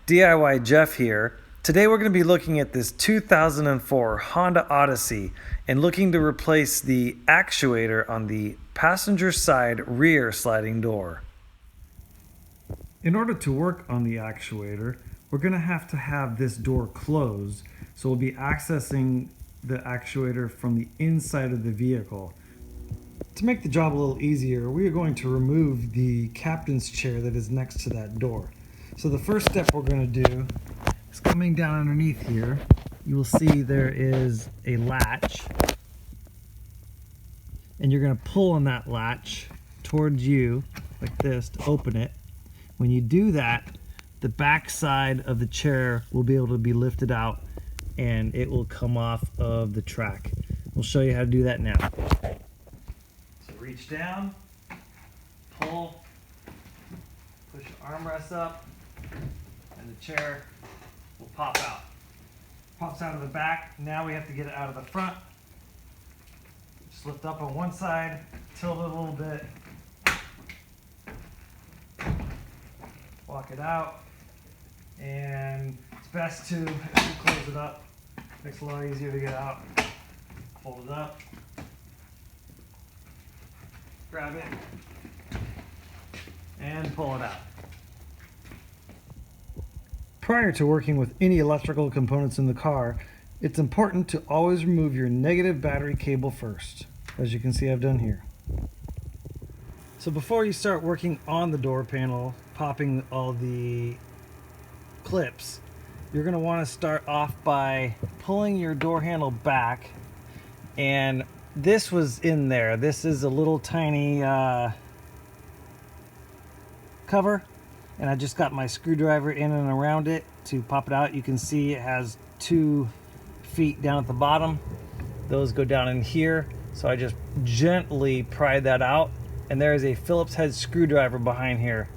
DIY Jeff here. Today we're going to be looking at this 2004 Honda Odyssey and looking to replace the actuator on the passenger side rear sliding door. In order to work on the actuator, we're going to have this door closed, so we'll be accessing the actuator from the inside of the vehicle. To make the job a little easier, we are going to remove the captain's chair that is next to that door. So the first step we're going to do is coming down underneath here. You will see there is a latch, and you're going to pull on that latch towards you like this to open it. When you do that, the back side of the chair will be able to be lifted out and it will come off of the track. We'll show you how to do that now. So reach down, pull, push your armrest up, and the chair will pop out. Pops out of the back. Now we have to get it out of the front. Just lift up on one side, tilt it a little bit, walk it out, and it's best to, if you close it up, makes it a lot easier to get out. Fold it up, grab it, and pull it out. Prior to working with any electrical components in the car, it's important to always remove your negative battery cable first, as you can see I've done here. So before you start working on the door panel, popping all the clips, you're going to want to start off by pulling your door handle back, and this was in there. This is a little tiny cover, and I just got my screwdriver in and around it to pop it out. You can see it has 2 feet down at the bottom. Those go down in here, so I just gently pry that out, and there is a Phillips head screwdriver behind here.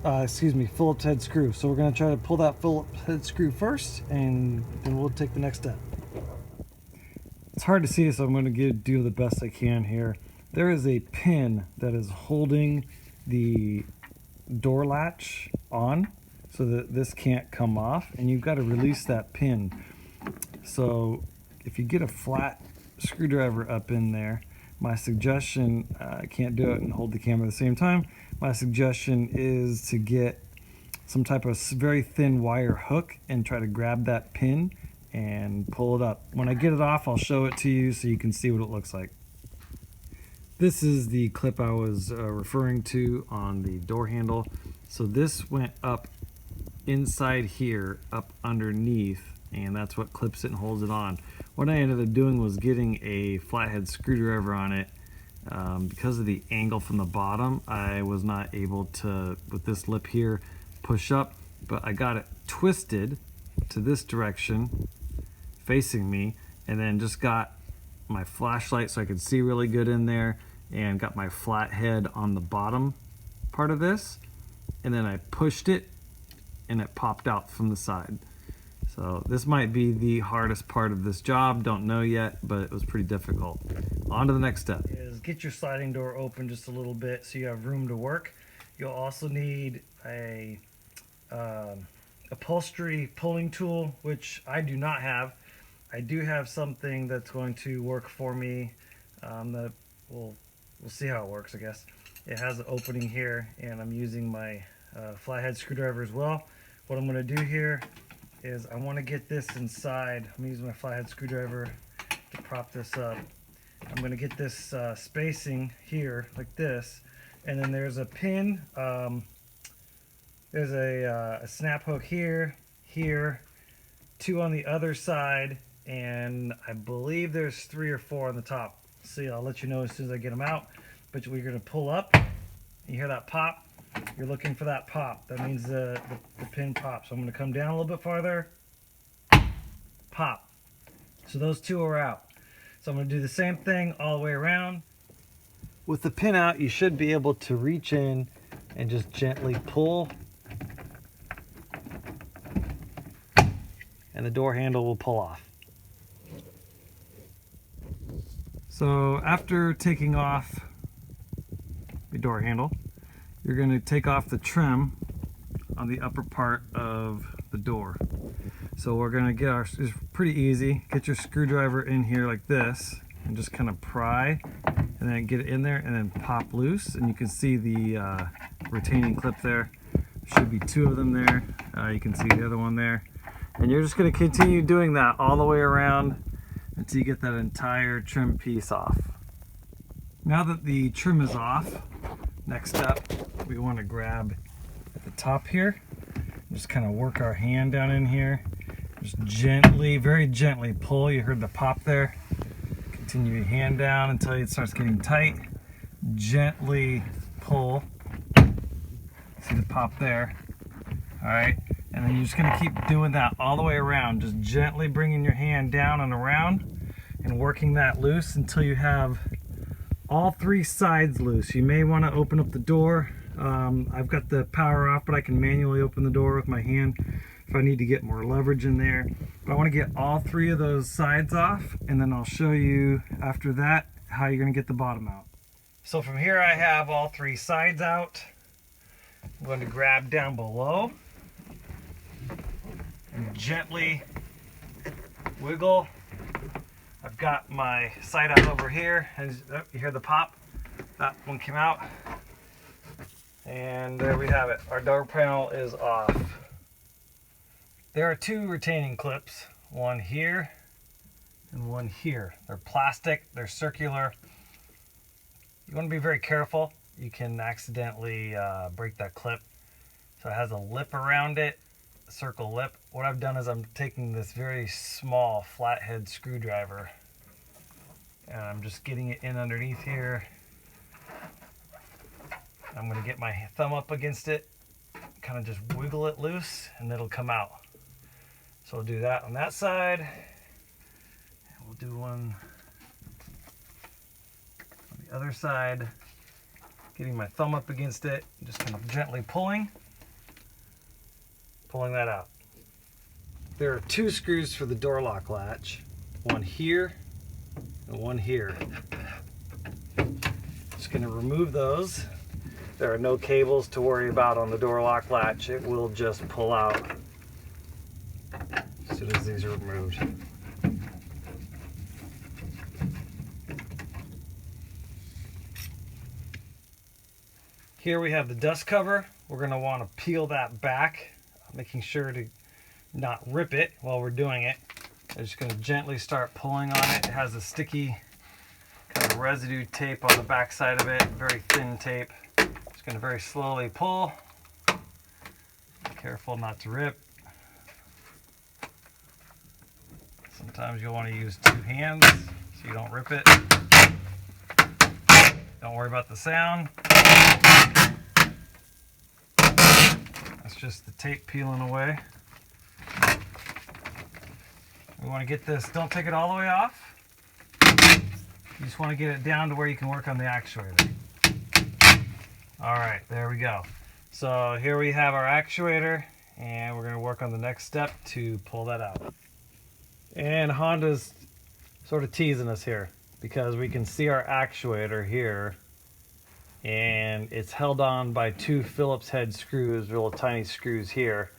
Phillips head screw. So we're going to try to pull that Phillips head screw first, and then we'll take the next step. It's hard to see, so I'm going to do the best I can here. There is a pin that is holding the door latch on so that this can't come off, and you've got to release that pin. So if you get a flat screwdriver up in there, my suggestion, I can't do it and hold the camera at the same time, my suggestion is to get some type of very thin wire hook and try to grab that pin and pull it up. When I get it off, I'll show it to you so you can see what it looks like. This is the clip I was referring to on the door handle. So this went up inside here, up underneath, and that's what clips it and holds it on. What I ended up doing was getting a flathead screwdriver on it. Because of the angle from the bottom, I was not able to, with this lip here, push up, but I got it twisted to this direction, facing me, and then just got my flashlight so I could see really good in there, and got my flathead on the bottom part of this, and then I pushed it and it popped out from the side. So this might be the hardest part of this job, don't know yet, but it was pretty difficult. On to the next step. Is get your sliding door open just a little bit so you have room to work. You'll also need a upholstery pulling tool, which I do not have. I do have something that's going to work for me that we'll see how it works, I guess. It has an opening here, and I'm using my flathead screwdriver as well. What I'm going to do here is I want to get this inside. I'm using my flathead screwdriver to prop this up. I'm going to get this spacing here like this, and then there's a pin. There's a snap hook here, 2 on the other side, and I believe there's 3 or 4 on the top. See, I'll let you know as soon as I get them out. But we're going to pull up. You hear that pop? You're looking for that pop. That means the pin pops. So I'm going to come down a little bit farther. Pop. So those 2 are out. So I'm going to do the same thing all the way around. With the pin out, you should be able to reach in and just gently pull, and the door handle will pull off. So after taking off the door handle, you're going to take off the trim on the upper part of the door. So we're gonna get our, it's pretty easy, get your screwdriver in here like this and just kind of pry and then get it in there and then pop loose, and you can see the retaining clip there. Should be 2 of them there. You can see the other one there. And you're just gonna continue doing that all the way around until you get that entire trim piece off. Now that the trim is off, next up, we want to grab at the top here, just kind of work our hand down in here, just gently, very gently pull. You heard the pop there. Continue your hand down until it starts getting tight. Gently pull. See the pop there? All right, and then you're just gonna keep doing that all the way around, just gently bringing your hand down and around and working that loose until you have all 3 sides loose. You may want to open up the door. I've got the power off, but I can manually open the door with my hand if I need to get more leverage in there. But I want to get all 3 of those sides off, and then I'll show you after that how you're going to get the bottom out. So from here I have all 3 sides out. I'm going to grab down below and gently wiggle. I've got my side out over here, and you hear the pop. That one came out, and there we have it. Our door panel is off. There are 2 retaining clips, one here and one here. They're plastic, they're circular. You want to be very careful. You can accidentally break that clip. So it has a lip around it, a circle lip. What I've done is I'm taking this very small flathead screwdriver and I'm just getting it in underneath here. I'm going to get my thumb up against it, kind of just wiggle it loose, and it'll come out. So we'll do that on that side. And we'll do one on the other side. Getting my thumb up against it, just kind of gently pulling that out. There are 2 screws for the door lock latch, one here and one here. Just going to remove those. There are no cables to worry about on the door lock latch. It will just pull out as soon as these are removed. Here we have the dust cover. We're going to want to peel that back, making sure to not rip it while we're doing it. I'm just going to gently start pulling on it. It has a sticky kind of residue tape on the back side of it, very thin tape. Just going to very slowly pull. Be careful not to rip. Sometimes you'll want to use 2 hands so you don't rip it. Don't worry about the sound. That's just the tape peeling away. We want to get this, don't take it all the way off. You just want to get it down to where you can work on the actuator. Alright, there we go. So here we have our actuator, and we're going to work on the next step to pull that out. And Honda's sort of teasing us here because we can see our actuator here, and it's held on by 2 Phillips head screws, little tiny screws here,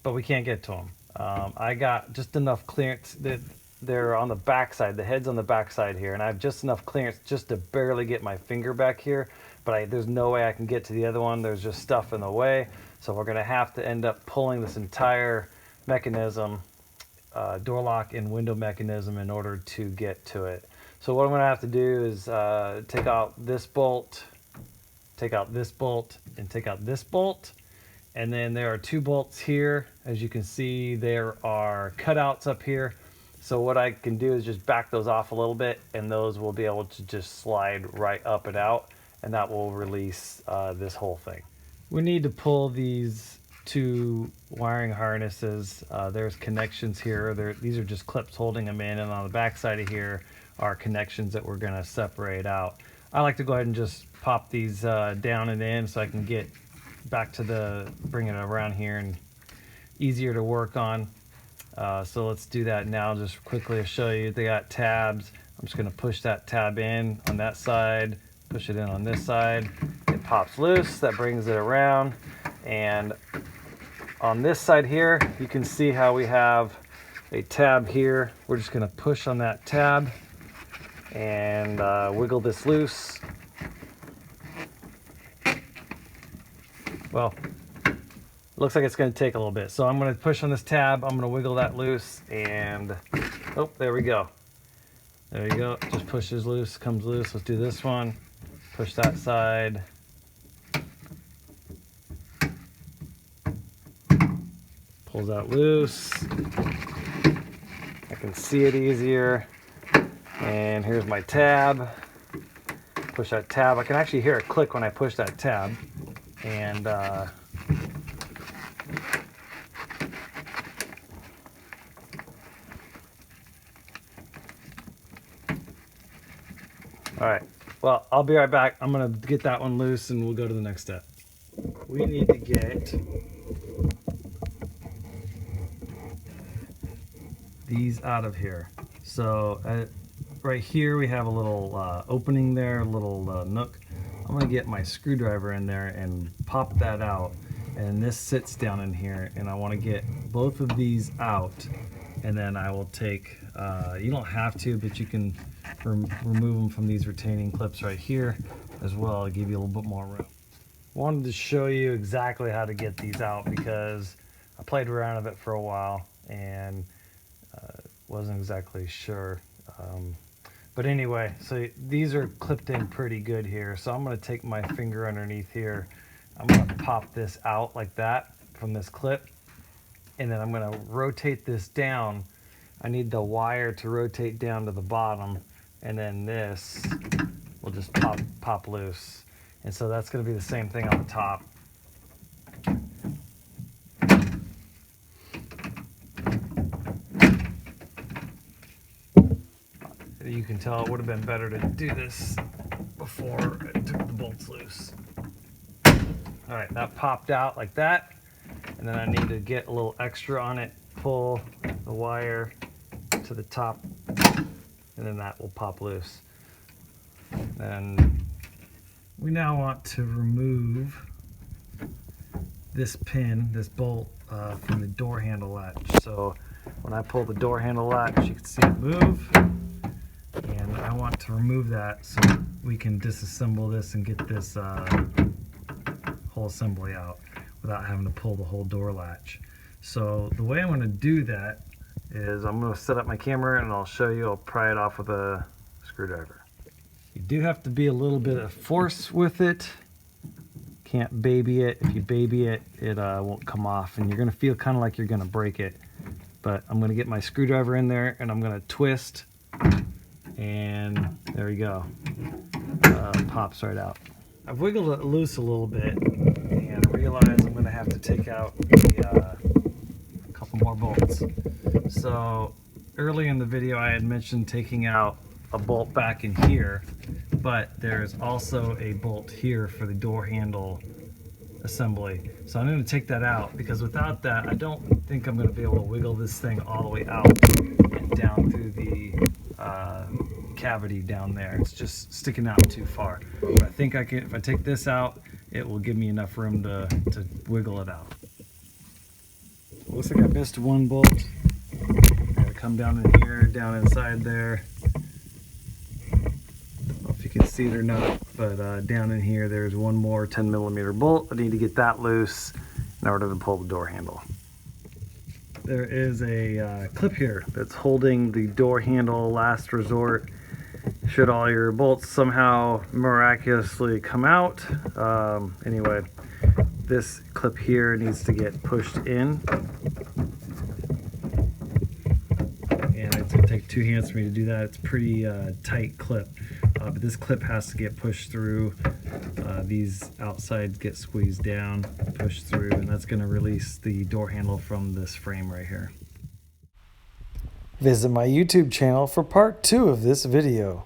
but we can't get to them. I got just enough clearance that they're on the back side, the head's on the back side here, and I have just enough clearance just to barely get my finger back here, but there's no way I can get to the other one. There's just stuff in the way, so we're going to have to end up pulling this entire mechanism, door lock and window mechanism, in order to get to it. So what I'm going to have to do is take out this bolt, take out this bolt, and take out this bolt. And then there are 2 bolts here. As you can see, there are cutouts up here. So what I can do is just back those off a little bit, and those will be able to just slide right up and out, and that will release this whole thing. We need to pull these 2 wiring harnesses. There's connections here. These are just clips holding them in, and on the back side of here are connections that we're going to separate out. I like to go ahead and just pop these down and in so I can get back to bringing it around here and easier to work on. So let's do that now, just quickly to show you. They got tabs. I'm just going to push that tab in on that side, push it in on this side. It pops loose. That brings it around. And on this side here, you can see how we have a tab here. We're just going to push on that tab and wiggle this loose. Well, looks like it's going to take a little bit. So I'm going to push on this tab. I'm going to wiggle that loose and, oh, there we go. There you go. Just pushes loose, comes loose. Let's do this one. Push that side. Pulls out loose. I can see it easier. And here's my tab. Push that tab. I can actually hear it click when I push that tab. And all right, well, I'll be right back. I'm gonna get that one loose and we'll go to the next step. We need to get these out of here. So right here we have a little opening there, a little nook. I'm gonna get my screwdriver in there and pop that out, and this sits down in here, and I want to get both of these out, and then I will take, you don't have to, but you can remove them from these retaining clips right here as well to give you a little bit more room. Wanted to show you exactly how to get these out because I played around with it for a while and wasn't exactly sure. But anyway, so these are clipped in pretty good here. So I'm going to take my finger underneath here. I'm going to pop this out like that from this clip. And then I'm going to rotate this down. I need the wire to rotate down to the bottom. And then this will just pop loose. And so that's going to be the same thing on the top. You can tell it would have been better to do this before I took the bolts loose. All right, that popped out like that. And then I need to get a little extra on it, pull the wire to the top, and then that will pop loose. And we now want to remove this pin, this bolt from the door handle latch. So when I pull the door handle latch, you can see it move. And I want to remove that so we can disassemble this and get this whole assembly out without having to pull the whole door latch. So the way I'm going to do that is I'm going to set up my camera and I'll show you. I'll pry it off with a screwdriver. You do have to be a little bit of force with it. Can't baby it. If you baby it, it won't come off and you're going to feel kind of like you're going to break it. But I'm going to get my screwdriver in there and I'm going to twist. And there we go. Pops right out. I've wiggled it loose a little bit and I realize I'm going to have to take out a couple more bolts. So early in the video I had mentioned taking out a bolt back in here, but there's also a bolt here for the door handle assembly. So I'm going to take that out because without that I don't think I'm going to be able to wiggle this thing all the way out and down through the cavity down there. It's just sticking out too far. But I think I can, if I take this out, it will give me enough room to wiggle it out. Looks like I missed one bolt. Gotta come down in here, down inside there. I don't know if you can see it or not, but down in here there's one more 10mm bolt. I need to get that loose in order to pull the door handle. There is a clip here that's holding the door handle last resort. Should all your bolts somehow miraculously come out. Anyway, this clip here needs to get pushed in. And it's going to take 2 hands for me to do that. It's a pretty tight clip. But this clip has to get pushed through. These outsides get squeezed down, pushed through, and that's going to release the door handle from this frame right here. Visit my YouTube channel for part 2 of this video.